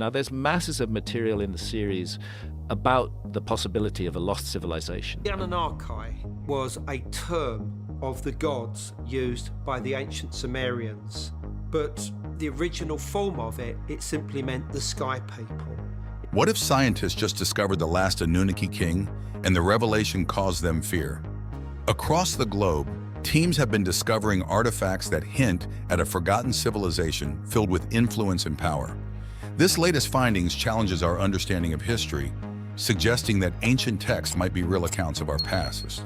Now, there's masses of material in the series about the possibility of a lost civilization. The Anunnaki was a term of the gods used by the ancient Sumerians, but the original form of it simply meant the sky people. What if scientists just discovered the last Anunnaki king and the revelation caused them fear? Across the globe, teams have been discovering artifacts that hint at a forgotten civilization filled with influence and power. This latest findings challenges our understanding of history, suggesting that ancient texts might be real accounts of our past.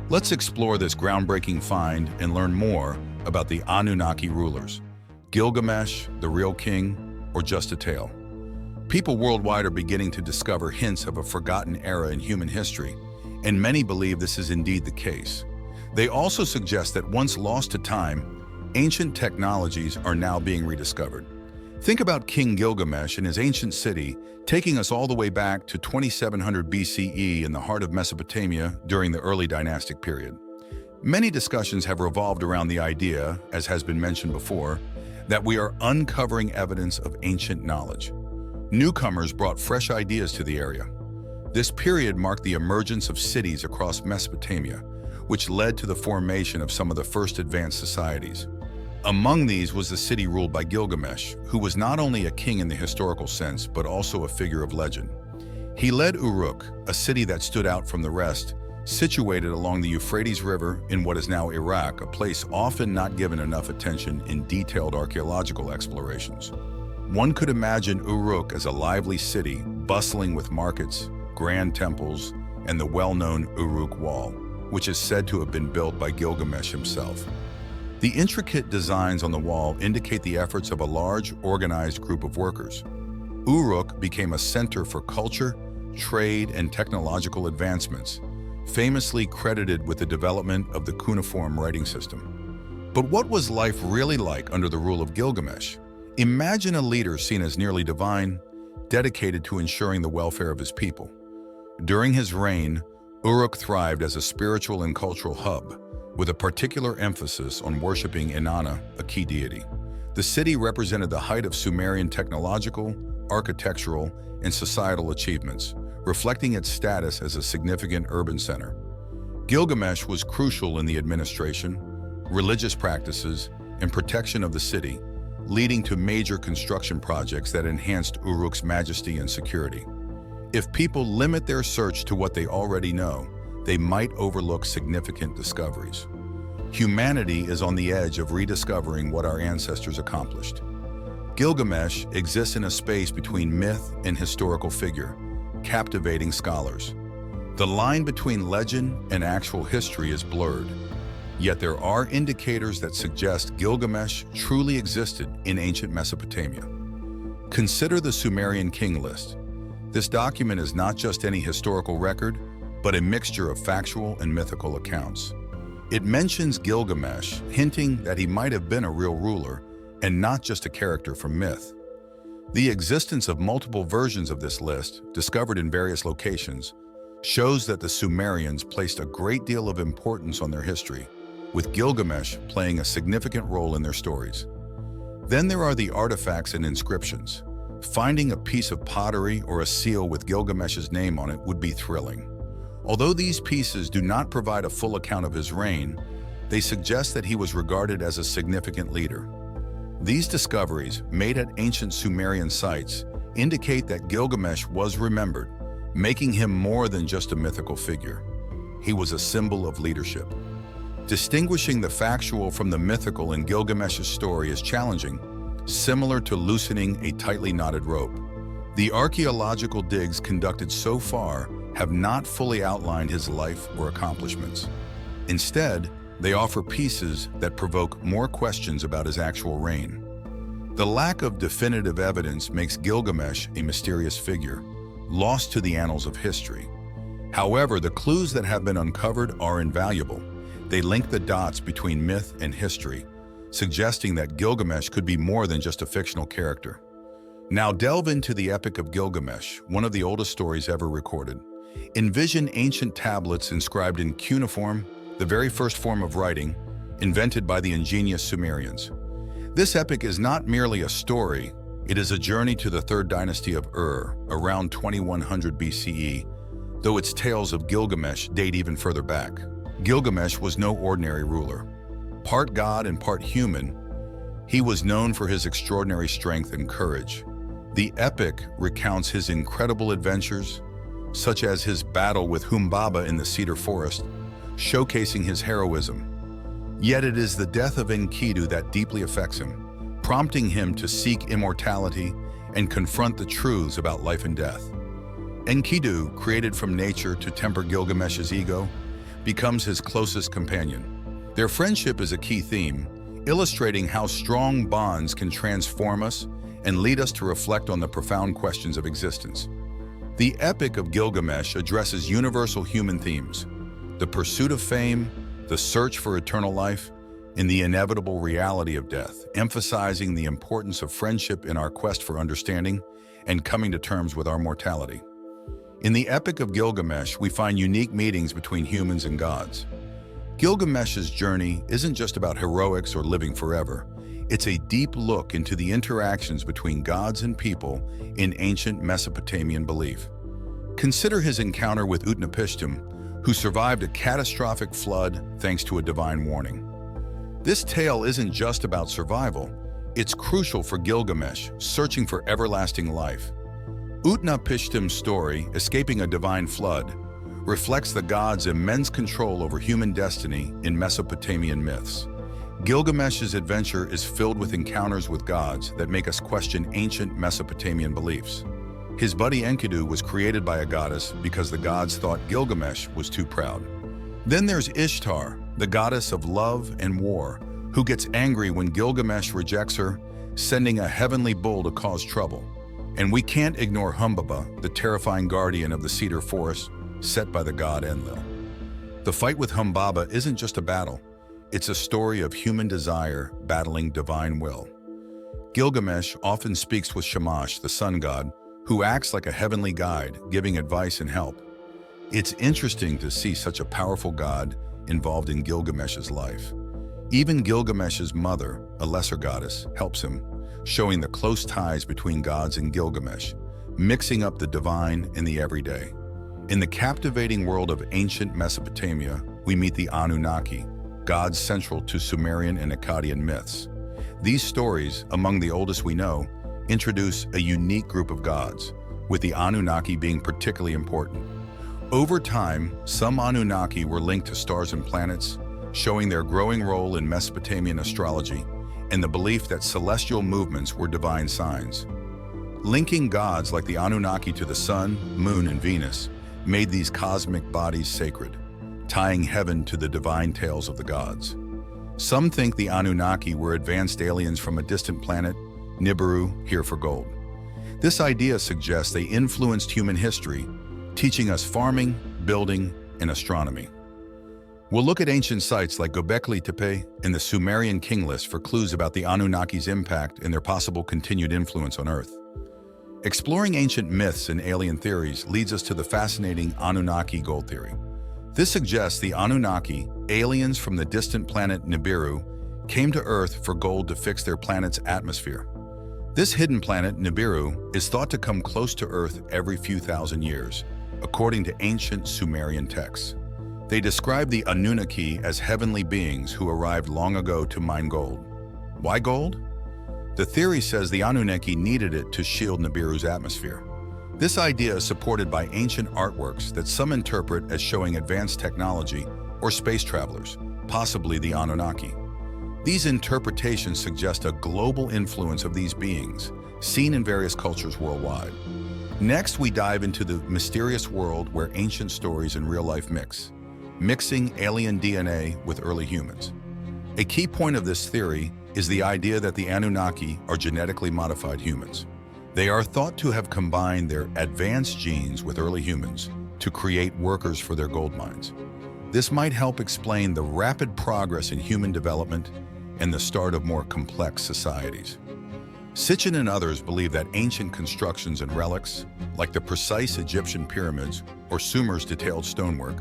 Let's explore this groundbreaking find and learn more about the Anunnaki rulers. Gilgamesh, the real king, or just a tale? People worldwide are beginning to discover hints of a forgotten era in human history, and many believe this is indeed the case. They also suggest that once lost to time, ancient technologies are now being rediscovered. Think about King Gilgamesh and his ancient city, taking us all the way back to 2700 BCE in the heart of Mesopotamia during the Early Dynastic Period. Many discussions have revolved around the idea, as has been mentioned before, that we are uncovering evidence of ancient knowledge. Newcomers brought fresh ideas to the area. This period marked the emergence of cities across Mesopotamia, which led to the formation of some of the first advanced societies. Among these was the city ruled by Gilgamesh, who was not only a king in the historical sense, but also a figure of legend. He led Uruk, a city that stood out from the rest, situated along the Euphrates River in what is now Iraq, a place often not given enough attention in detailed archaeological explorations. One could imagine Uruk as a lively city, bustling with markets, grand temples, and the well-known Uruk Wall, which is said to have been built by Gilgamesh himself. The intricate designs on the wall indicate the efforts of a large, organized group of workers. Uruk became a center for culture, trade, and technological advancements, famously credited with the development of the cuneiform writing system. But what was life really like under the rule of Gilgamesh? Imagine a leader seen as nearly divine, dedicated to ensuring the welfare of his people. During his reign, Uruk thrived as a spiritual and cultural hub, with a particular emphasis on worshiping Inanna, a key deity. The city represented the height of Sumerian technological, architectural, and societal achievements, reflecting its status as a significant urban center. Gilgamesh was crucial in the administration, religious practices, and protection of the city, leading to major construction projects that enhanced Uruk's majesty and security. If people limit their search to what they already know, they might overlook significant discoveries. Humanity is on the edge of rediscovering what our ancestors accomplished. Gilgamesh exists in a space between myth and historical figure, captivating scholars. The line between legend and actual history is blurred, yet there are indicators that suggest Gilgamesh truly existed in ancient Mesopotamia. Consider the Sumerian king list. This document is not just any historical record, but a mixture of factual and mythical accounts. It mentions Gilgamesh, hinting that he might have been a real ruler and not just a character from myth. The existence of multiple versions of this list, discovered in various locations, shows that the Sumerians placed a great deal of importance on their history, with Gilgamesh playing a significant role in their stories. Then there are the artifacts and inscriptions. Finding a piece of pottery or a seal with Gilgamesh's name on it would be thrilling. Although these pieces do not provide a full account of his reign, they suggest that he was regarded as a significant leader. These discoveries, made at ancient Sumerian sites, indicate that Gilgamesh was remembered, making him more than just a mythical figure. He was a symbol of leadership. Distinguishing the factual from the mythical in Gilgamesh's story is challenging, similar to loosening a tightly knotted rope. The archaeological digs conducted so far have not fully outlined his life or accomplishments. Instead, they offer pieces that provoke more questions about his actual reign. The lack of definitive evidence makes Gilgamesh a mysterious figure, lost to the annals of history. However, the clues that have been uncovered are invaluable. They link the dots between myth and history, suggesting that Gilgamesh could be more than just a fictional character. Now delve into the Epic of Gilgamesh, one of the oldest stories ever recorded. Envision ancient tablets inscribed in cuneiform, the very first form of writing, invented by the ingenious Sumerians. This epic is not merely a story, It is a journey to the third dynasty of Ur, around 2100 BCE, though its tales of Gilgamesh date even further back. Gilgamesh was no ordinary ruler. Part god and part human, he was known for his extraordinary strength and courage. The epic recounts his incredible adventures, such as his battle with Humbaba in the cedar forest, showcasing his heroism. Yet it is the death of Enkidu that deeply affects him, prompting him to seek immortality and confront the truths about life and death. Enkidu, created from nature to temper Gilgamesh's ego, becomes his closest companion. Their friendship is a key theme, illustrating how strong bonds can transform us and lead us to reflect on the profound questions of existence. The Epic of Gilgamesh addresses universal human themes: the pursuit of fame, the search for eternal life, and the inevitable reality of death, emphasizing the importance of friendship in our quest for understanding and coming to terms with our mortality. In the Epic of Gilgamesh, we find unique meetings between humans and gods. Gilgamesh's journey isn't just about heroics or living forever. It's a deep look into the interactions between gods and people in ancient Mesopotamian belief. Consider his encounter with Utnapishtim, who survived a catastrophic flood thanks to a divine warning. This tale isn't just about survival, it's crucial for Gilgamesh, searching for everlasting life. Utnapishtim's story, escaping a divine flood, reflects the gods' immense control over human destiny in Mesopotamian myths. Gilgamesh's adventure is filled with encounters with gods that make us question ancient Mesopotamian beliefs. His buddy Enkidu was created by a goddess because the gods thought Gilgamesh was too proud. Then there's Ishtar, the goddess of love and war, who gets angry when Gilgamesh rejects her, sending a heavenly bull to cause trouble. And we can't ignore Humbaba, the terrifying guardian of the cedar forest, set by the god Enlil. The fight with Humbaba isn't just a battle, it's a story of human desire battling divine will. Gilgamesh often speaks with Shamash, the sun god, who acts like a heavenly guide, giving advice and help. It's interesting to see such a powerful god involved in Gilgamesh's life. Even Gilgamesh's mother, a lesser goddess, helps him, showing the close ties between gods and Gilgamesh, mixing up the divine and the everyday. In the captivating world of ancient Mesopotamia, we meet the Anunnaki, gods central to Sumerian and Akkadian myths. These stories, among the oldest we know, introduce a unique group of gods, with the Anunnaki being particularly important. Over time, some Anunnaki were linked to stars and planets, showing their growing role in Mesopotamian astrology and the belief that celestial movements were divine signs. Linking gods like the Anunnaki to the sun, moon, and Venus made these cosmic bodies sacred, tying heaven to the divine tales of the gods. Some think the Anunnaki were advanced aliens from a distant planet, Nibiru, here for gold. This idea suggests they influenced human history, teaching us farming, building, and astronomy. We'll look at ancient sites like Göbekli Tepe and the Sumerian king list for clues about the Anunnaki's impact and their possible continued influence on Earth. Exploring ancient myths and alien theories leads us to the fascinating Anunnaki gold theory. This suggests the Anunnaki, aliens from the distant planet Nibiru, came to Earth for gold to fix their planet's atmosphere. This hidden planet, Nibiru, is thought to come close to Earth every few thousand years, according to ancient Sumerian texts. They describe the Anunnaki as heavenly beings who arrived long ago to mine gold. Why gold? The theory says the Anunnaki needed it to shield Nibiru's atmosphere. This idea is supported by ancient artworks that some interpret as showing advanced technology or space travelers, possibly the Anunnaki. These interpretations suggest a global influence of these beings, seen in various cultures worldwide. Next, we dive into the mysterious world where ancient stories and real life mix, mixing alien DNA with early humans. A key point of this theory is the idea that the Anunnaki are genetically modified humans. They are thought to have combined their advanced genes with early humans to create workers for their gold mines. This might help explain the rapid progress in human development and the start of more complex societies. Sitchin and others believe that ancient constructions and relics, like the precise Egyptian pyramids or Sumer's detailed stonework,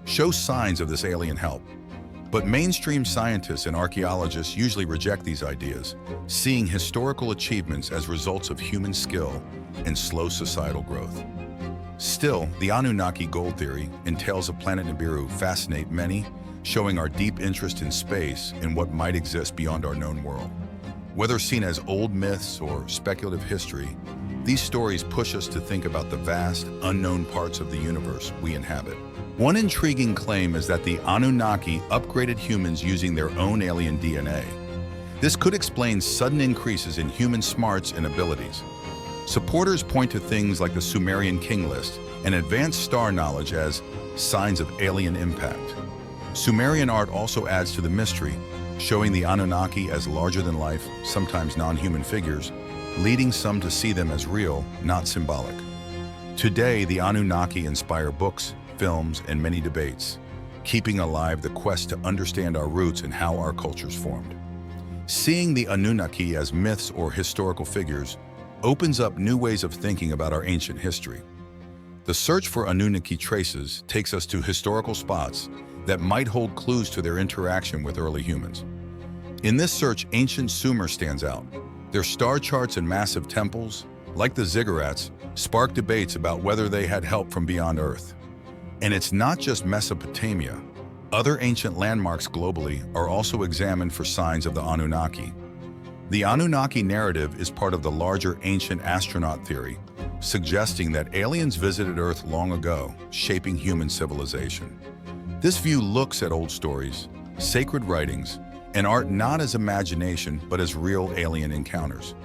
show signs of this alien help. But mainstream scientists and archaeologists usually reject these ideas, seeing historical achievements as results of human skill and slow societal growth. Still, the Anunnaki gold theory and tales of planet Nibiru fascinate many, showing our deep interest in space and what might exist beyond our known world. Whether seen as old myths or speculative history, these stories push us to think about the vast, unknown parts of the universe we inhabit. One intriguing claim is that the Anunnaki upgraded humans using their own alien DNA. This could explain sudden increases in human smarts and abilities. Supporters point to things like the Sumerian king list and advanced star knowledge as signs of alien impact. Sumerian art also adds to the mystery, showing the Anunnaki as larger-than-life, sometimes non-human figures, leading some to see them as real, not symbolic. Today, the Anunnaki inspire books, films, and many debates, keeping alive the quest to understand our roots and how our cultures formed. Seeing the Anunnaki as myths or historical figures opens up new ways of thinking about our ancient history. The search for Anunnaki traces takes us to historical spots that might hold clues to their interaction with early humans. In this search, ancient Sumer stands out. Their star charts and massive temples, like the ziggurats, spark debates about whether they had help from beyond Earth. And it's not just Mesopotamia. Other ancient landmarks globally are also examined for signs of the Anunnaki. The Anunnaki narrative is part of the larger ancient astronaut theory, suggesting that aliens visited Earth long ago, shaping human civilization. This view looks at old stories, sacred writings, and art not as imagination but as real alien encounters.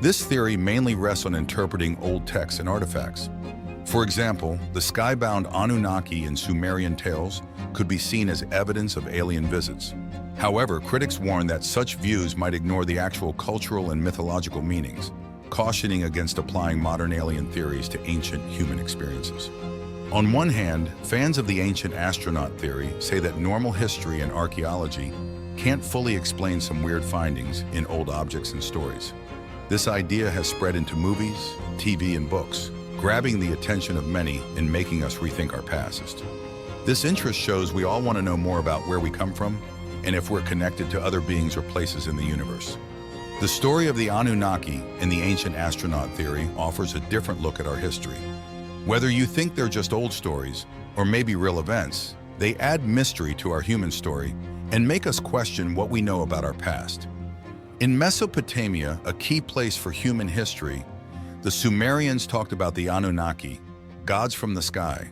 This theory mainly rests on interpreting old texts and artifacts. For example, the skybound Anunnaki in Sumerian tales could be seen as evidence of alien visits. However, critics warn that such views might ignore the actual cultural and mythological meanings, cautioning against applying modern alien theories to ancient human experiences. On one hand, fans of the ancient astronaut theory say that normal history and archaeology can't fully explain some weird findings in old objects and stories. This idea has spread into movies, TV, and books, grabbing the attention of many and making us rethink our past. This interest shows we all want to know more about where we come from and if we're connected to other beings or places in the universe. The story of the Anunnaki and the ancient astronaut theory offers a different look at our history. Whether you think they're just old stories or maybe real events, they add mystery to our human story and make us question what we know about our past. In Mesopotamia, a key place for human history, the Sumerians talked about the Anunnaki, gods from the sky.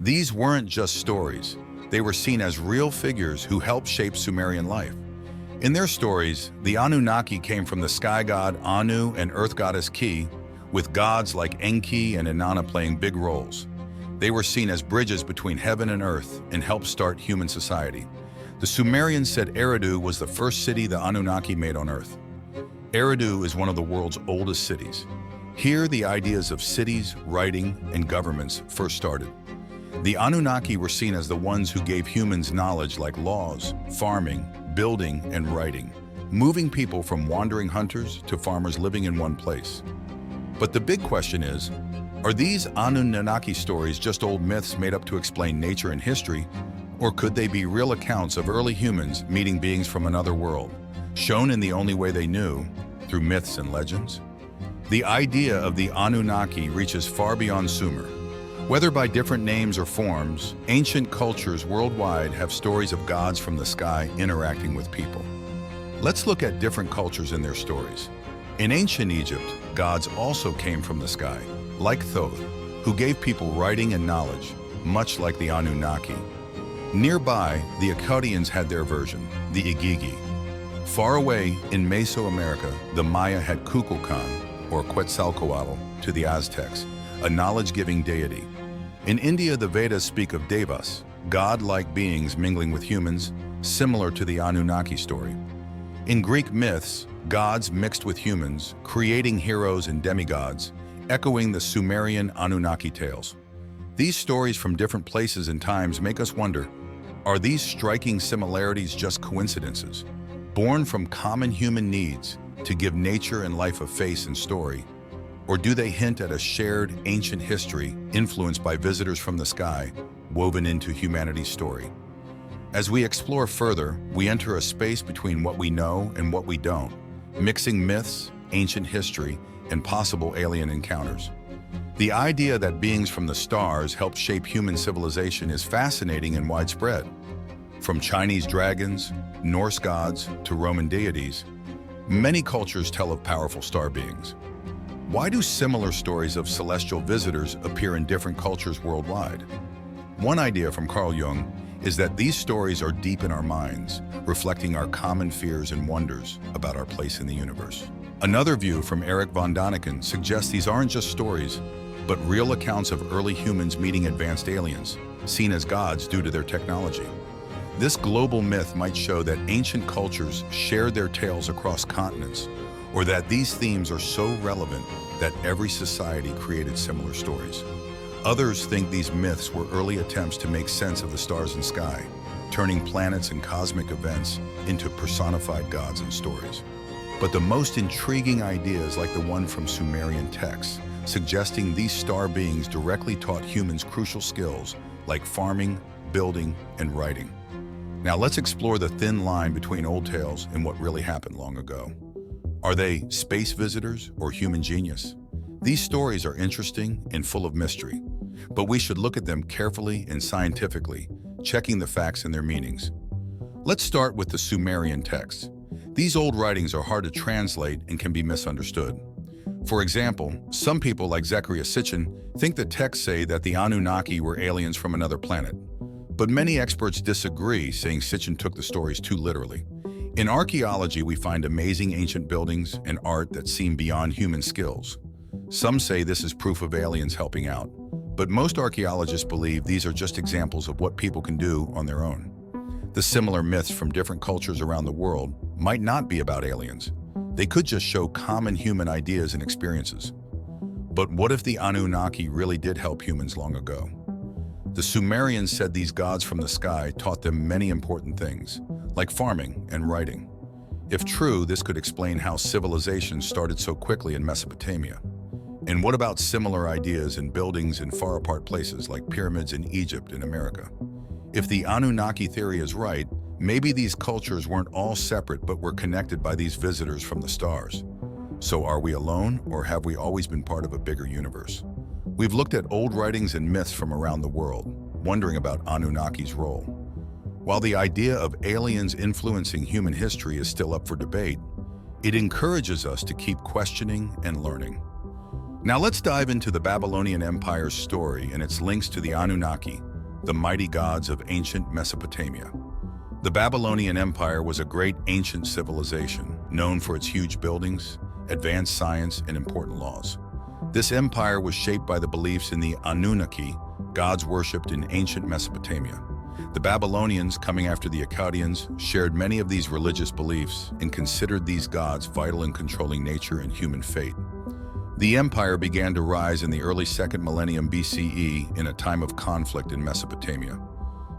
These weren't just stories. They were seen as real figures who helped shape Sumerian life. In their stories, the Anunnaki came from the sky god Anu and earth goddess Ki, with gods like Enki and Inanna playing big roles. They were seen as bridges between heaven and earth and helped start human society. The Sumerians said Eridu was the first city the Anunnaki made on Earth. Eridu is one of the world's oldest cities. Here, the ideas of cities, writing, and governments first started. The Anunnaki were seen as the ones who gave humans knowledge like laws, farming, building, and writing, moving people from wandering hunters to farmers living in one place. But the big question is, are these Anunnaki stories just old myths made up to explain nature and history, or could they be real accounts of early humans meeting beings from another world, shown in the only way they knew, through myths and legends? The idea of the Anunnaki reaches far beyond Sumer. Whether by different names or forms, ancient cultures worldwide have stories of gods from the sky interacting with people. Let's look at different cultures and their stories. In ancient Egypt, gods also came from the sky, like Thoth, who gave people writing and knowledge, much like the Anunnaki. Nearby, the Akkadians had their version, the Igigi. Far away, in Mesoamerica, the Maya had Kukulkan, or Quetzalcoatl, to the Aztecs, a knowledge-giving deity. In India, the Vedas speak of devas, god-like beings mingling with humans, similar to the Anunnaki story. In Greek myths, gods mixed with humans, creating heroes and demigods, echoing the Sumerian Anunnaki tales. These stories from different places and times make us wonder, are these striking similarities just coincidences, born from common human needs to give nature and life a face and story? Or do they hint at a shared ancient history influenced by visitors from the sky, woven into humanity's story? As we explore further, we enter a space between what we know and what we don't, mixing myths, ancient history, and possible alien encounters. The idea that beings from the stars helped shape human civilization is fascinating and widespread. From Chinese dragons, Norse gods, to Roman deities, many cultures tell of powerful star beings. Why do similar stories of celestial visitors appear in different cultures worldwide? One idea from Carl Jung is that these stories are deep in our minds, reflecting our common fears and wonders about our place in the universe. Another view from Erich von Däniken suggests these aren't just stories, but real accounts of early humans meeting advanced aliens, seen as gods due to their technology. This global myth might show that ancient cultures shared their tales across continents, or that these themes are so relevant that every society created similar stories. Others think these myths were early attempts to make sense of the stars and sky, turning planets and cosmic events into personified gods and stories. But the most intriguing ideas, like the one from Sumerian texts, suggesting these star beings directly taught humans crucial skills like farming, building, and writing. Now let's explore the thin line between old tales and what really happened long ago. Are they space visitors or human genius? These stories are interesting and full of mystery, but we should look at them carefully and scientifically, checking the facts and their meanings. Let's start with the Sumerian texts. These old writings are hard to translate and can be misunderstood. For example, some people like Zecharia Sitchin think the texts say that the Anunnaki were aliens from another planet. But many experts disagree, saying Sitchin took the stories too literally. In archaeology, we find amazing ancient buildings and art that seem beyond human skills. Some say this is proof of aliens helping out, but most archaeologists believe these are just examples of what people can do on their own. The similar myths from different cultures around the world might not be about aliens. They could just show common human ideas and experiences. But what if the Anunnaki really did help humans long ago? The Sumerians said these gods from the sky taught them many important things, like farming and writing. If true, this could explain how civilization started so quickly in Mesopotamia. And what about similar ideas in buildings in far-apart places like pyramids in Egypt and America? If the Anunnaki theory is right, maybe these cultures weren't all separate but were connected by these visitors from the stars. So are we alone, or have we always been part of a bigger universe? We've looked at old writings and myths from around the world, wondering about Anunnaki's role. While the idea of aliens influencing human history is still up for debate, it encourages us to keep questioning and learning. Now let's dive into the Babylonian Empire's story and its links to the Anunnaki, the mighty gods of ancient Mesopotamia. The Babylonian Empire was a great ancient civilization, known for its huge buildings, advanced science, and important laws. This empire was shaped by the beliefs in the Anunnaki, gods worshipped in ancient Mesopotamia. The Babylonians, coming after the Akkadians, shared many of these religious beliefs and considered these gods vital in controlling nature and human fate. The empire began to rise in the early 2nd millennium BCE in a time of conflict in Mesopotamia.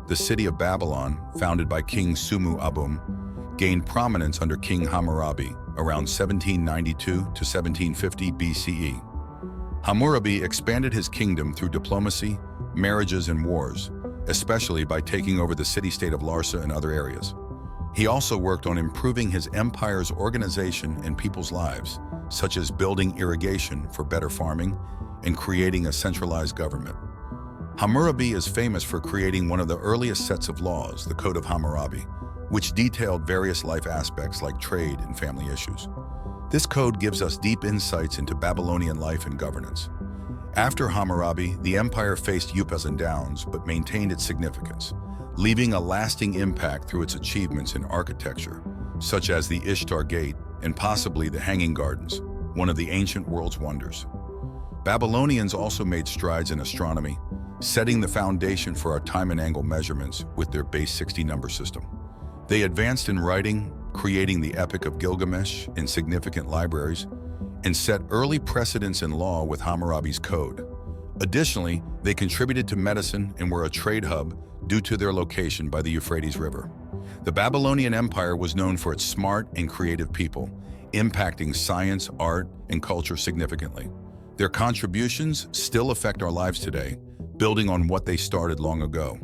The city of Babylon, founded by King Sumu-Abum, gained prominence under King Hammurabi around 1792 to 1750 BCE. Hammurabi expanded his kingdom through diplomacy, marriages, and wars, especially by taking over the city-state of Larsa and other areas. He also worked on improving his empire's organization and people's lives, such as building irrigation for better farming and creating a centralized government. Hammurabi is famous for creating one of the earliest sets of laws, the Code of Hammurabi, which detailed various life aspects like trade and family issues. This code gives us deep insights into Babylonian life and governance. After Hammurabi, the empire faced ups and downs, but maintained its significance, leaving a lasting impact through its achievements in architecture, such as the Ishtar Gate and possibly the Hanging Gardens, one of the ancient world's wonders. Babylonians also made strides in astronomy, setting the foundation for our time and angle measurements with their base 60 number system. They advanced in writing, creating the Epic of Gilgamesh in significant libraries, and set early precedents in law with Hammurabi's code. Additionally, they contributed to medicine and were a trade hub due to their location by the Euphrates River. The Babylonian Empire was known for its smart and creative people, impacting science, art, and culture significantly. Their contributions still affect our lives today, building on what they started long ago.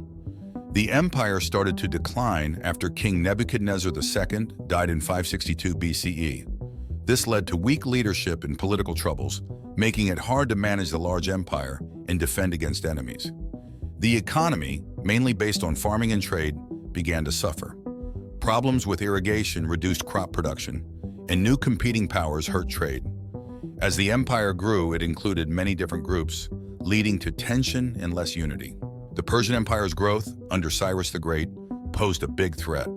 The empire started to decline after King Nebuchadnezzar II died in 562 BCE. This led to weak leadership and political troubles, making it hard to manage the large empire and defend against enemies. The economy, mainly based on farming and trade, began to suffer. Problems with irrigation reduced crop production, and new competing powers hurt trade. As the empire grew, it included many different groups, leading to tension and less unity. The Persian Empire's growth, under Cyrus the Great, posed a big threat.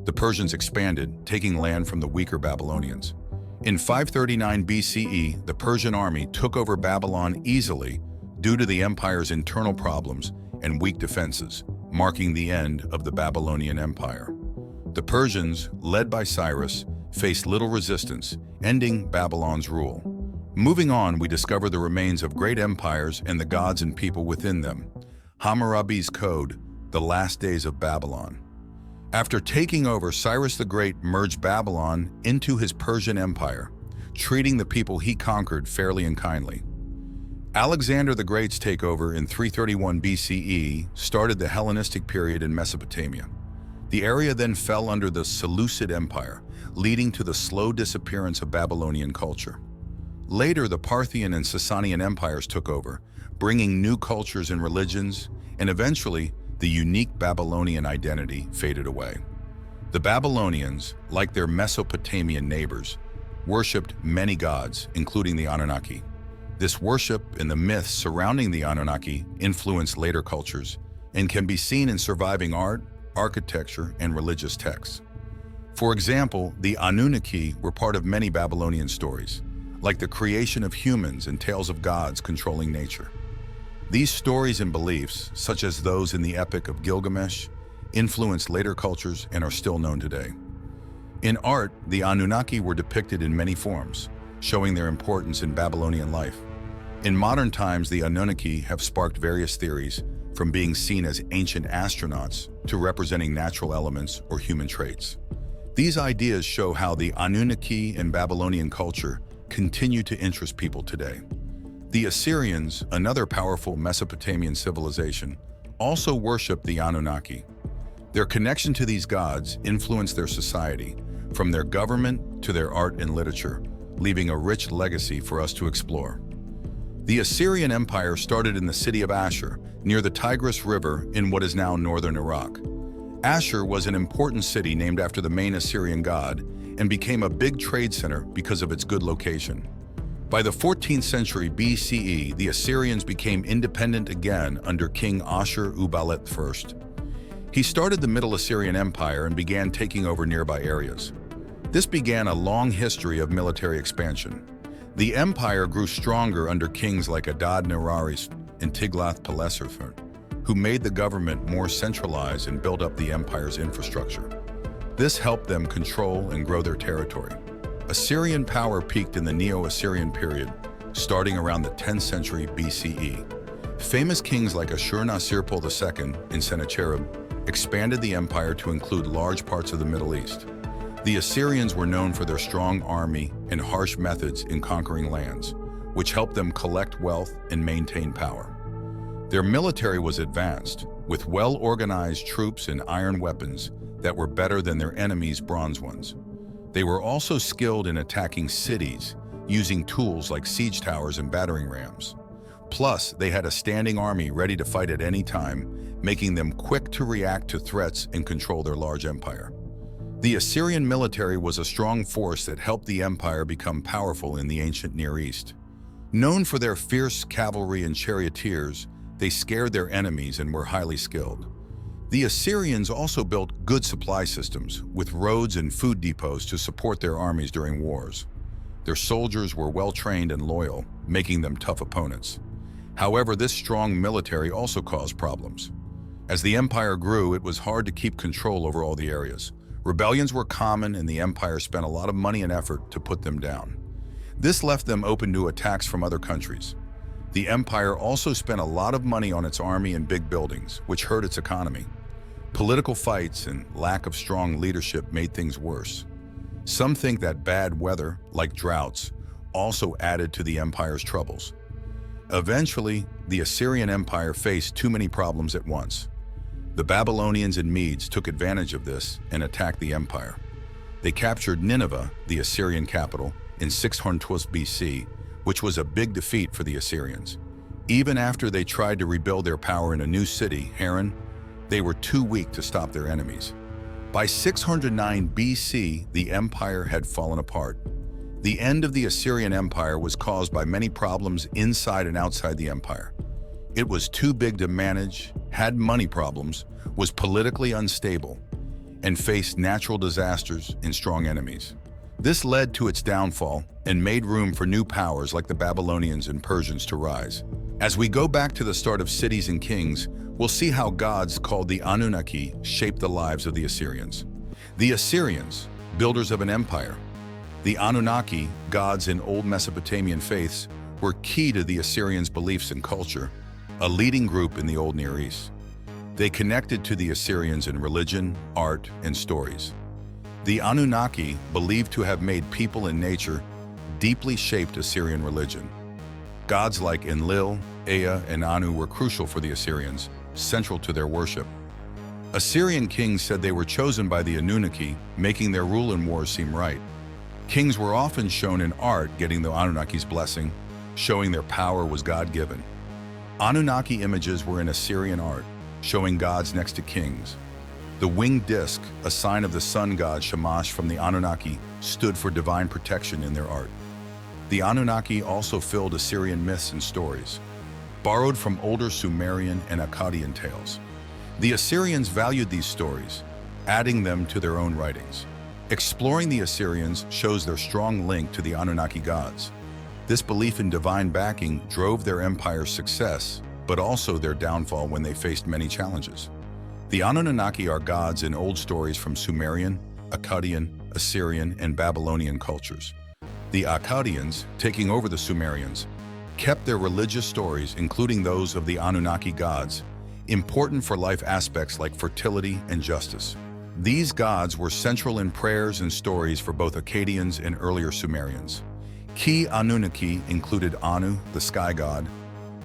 The Persians expanded, taking land from the weaker Babylonians. In 539 BCE, the Persian army took over Babylon easily due to the empire's internal problems and weak defenses, marking the end of the Babylonian Empire. The Persians, led by Cyrus, faced little resistance, ending Babylon's rule. Moving on, we discover the remains of great empires and the gods and people within them. Hammurabi's Code, the last days of Babylon. After taking over, Cyrus the Great merged Babylon into his Persian Empire, treating the people he conquered fairly and kindly. Alexander the Great's takeover in 331 BCE started the Hellenistic period in Mesopotamia. The area then fell under the Seleucid Empire, leading to the slow disappearance of Babylonian culture. Later, the Parthian and Sasanian empires took over, bringing new cultures and religions, and eventually, the unique Babylonian identity faded away. The Babylonians, like their Mesopotamian neighbors, worshipped many gods, including the Anunnaki. This worship and the myths surrounding the Anunnaki influenced later cultures and can be seen in surviving art, architecture, and religious texts. For example, the Anunnaki were part of many Babylonian stories, like the creation of humans and tales of gods controlling nature. These stories and beliefs, such as those in the Epic of Gilgamesh, influenced later cultures and are still known today. In art, the Anunnaki were depicted in many forms, showing their importance in Babylonian life. In modern times, the Anunnaki have sparked various theories, from being seen as ancient astronauts to representing natural elements or human traits. These ideas show how the Anunnaki and Babylonian culture continue to interest people today. The Assyrians, another powerful Mesopotamian civilization, also worshiped the Anunnaki. Their connection to these gods influenced their society, from their government to their art and literature, leaving a rich legacy for us to explore. The Assyrian Empire started in the city of Ashur, near the Tigris River in what is now northern Iraq. Ashur was an important city named after the main Assyrian god and became a big trade center because of its good location. By the 14th century BCE, the Assyrians became independent again under King Ashur-uballit I. He started the Middle Assyrian Empire and began taking over nearby areas. This began a long history of military expansion. The empire grew stronger under kings like Adad-niraris and Tiglath-Pileser III, who made the government more centralized and built up the empire's infrastructure. This helped them control and grow their territory. Assyrian power peaked in the Neo-Assyrian period, starting around the 10th century BCE. Famous kings like Ashur-nasir-pal II and Sennacherib expanded the empire to include large parts of the Middle East. The Assyrians were known for their strong army and harsh methods in conquering lands, which helped them collect wealth and maintain power. Their military was advanced, with well-organized troops and iron weapons that were better than their enemies' bronze ones. They were also skilled in attacking cities, using tools like siege towers and battering rams. Plus, they had a standing army ready to fight at any time, making them quick to react to threats and control their large empire. The Assyrian military was a strong force that helped the empire become powerful in the ancient Near East. Known for their fierce cavalry and charioteers, they scared their enemies and were highly skilled. The Assyrians also built good supply systems, with roads and food depots to support their armies during wars. Their soldiers were well-trained and loyal, making them tough opponents. However, this strong military also caused problems. As the empire grew, it was hard to keep control over all the areas. Rebellions were common, and the empire spent a lot of money and effort to put them down. This left them open to attacks from other countries. The empire also spent a lot of money on its army and big buildings, which hurt its economy. Political fights and lack of strong leadership made things worse. Some think that bad weather, like droughts, also added to the empire's troubles. Eventually, the Assyrian Empire faced too many problems at once. The Babylonians and Medes took advantage of this and attacked the empire. They captured Nineveh, the Assyrian capital, in 612 BC, which was a big defeat for the Assyrians. Even after they tried to rebuild their power in a new city, Haran, they were too weak to stop their enemies. By 609 BC, the empire had fallen apart. The end of the Assyrian Empire was caused by many problems inside and outside the empire. It was too big to manage, had money problems, was politically unstable, and faced natural disasters and strong enemies. This led to its downfall and made room for new powers like the Babylonians and Persians to rise. As we go back to the start of cities and kings, we'll see how gods called the Anunnaki shaped the lives of the Assyrians. The Assyrians, builders of an empire. The Anunnaki, gods in old Mesopotamian faiths, were key to the Assyrians' beliefs and culture, a leading group in the Old Near East. They connected to the Assyrians in religion, art, and stories. The Anunnaki, believed to have made people and nature, deeply shaped Assyrian religion. Gods like Enlil, Ea, and Anu were crucial for the Assyrians, central to their worship. Assyrian kings said they were chosen by the Anunnaki, making their rule and wars seem right. Kings were often shown in art getting the Anunnaki's blessing, showing their power was God-given. Anunnaki images were in Assyrian art, showing gods next to kings. The winged disc, a sign of the sun god Shamash from the Anunnaki, stood for divine protection in their art. The Anunnaki also filled Assyrian myths and stories, borrowed from older Sumerian and Akkadian tales. The Assyrians valued these stories, adding them to their own writings. Exploring the Assyrians shows their strong link to the Anunnaki gods. This belief in divine backing drove their empire's success, but also their downfall when they faced many challenges. The Anunnaki are gods in old stories from Sumerian, Akkadian, Assyrian, and Babylonian cultures. The Akkadians, taking over the Sumerians, kept their religious stories, including those of the Anunnaki gods, important for life aspects like fertility and justice. These gods were central in prayers and stories for both Akkadians and earlier Sumerians. Key Anunnaki included Anu, the sky god,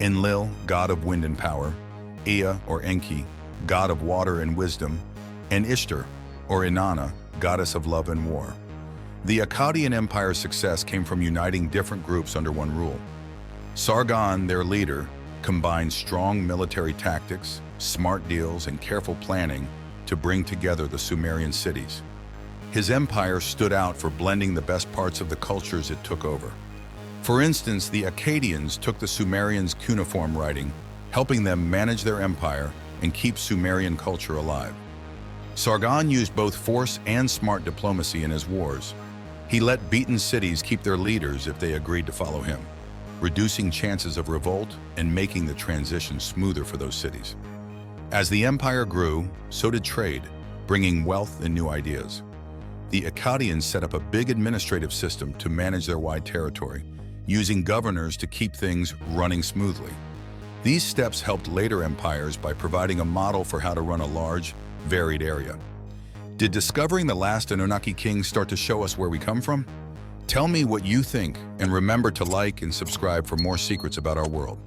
Enlil, god of wind and power, Ea or Enki, god of water and wisdom, and Ishtar, or Inanna, goddess of love and war. The Akkadian Empire's success came from uniting different groups under one rule. Sargon, their leader, combined strong military tactics, smart deals, and careful planning to bring together the Sumerian cities. His empire stood out for blending the best parts of the cultures it took over. For instance, the Akkadians took the Sumerians' cuneiform writing, helping them manage their empire and keep Sumerian culture alive. Sargon used both force and smart diplomacy in his wars. He let beaten cities keep their leaders if they agreed to follow him, reducing chances of revolt and making the transition smoother for those cities. As the empire grew, so did trade, bringing wealth and new ideas. The Akkadians set up a big administrative system to manage their wide territory, using governors to keep things running smoothly. These steps helped later empires by providing a model for how to run a large, varied area. Did discovering the last Anunnaki king start to show us where we come from? Tell me what you think, and remember to like and subscribe for more secrets about our world.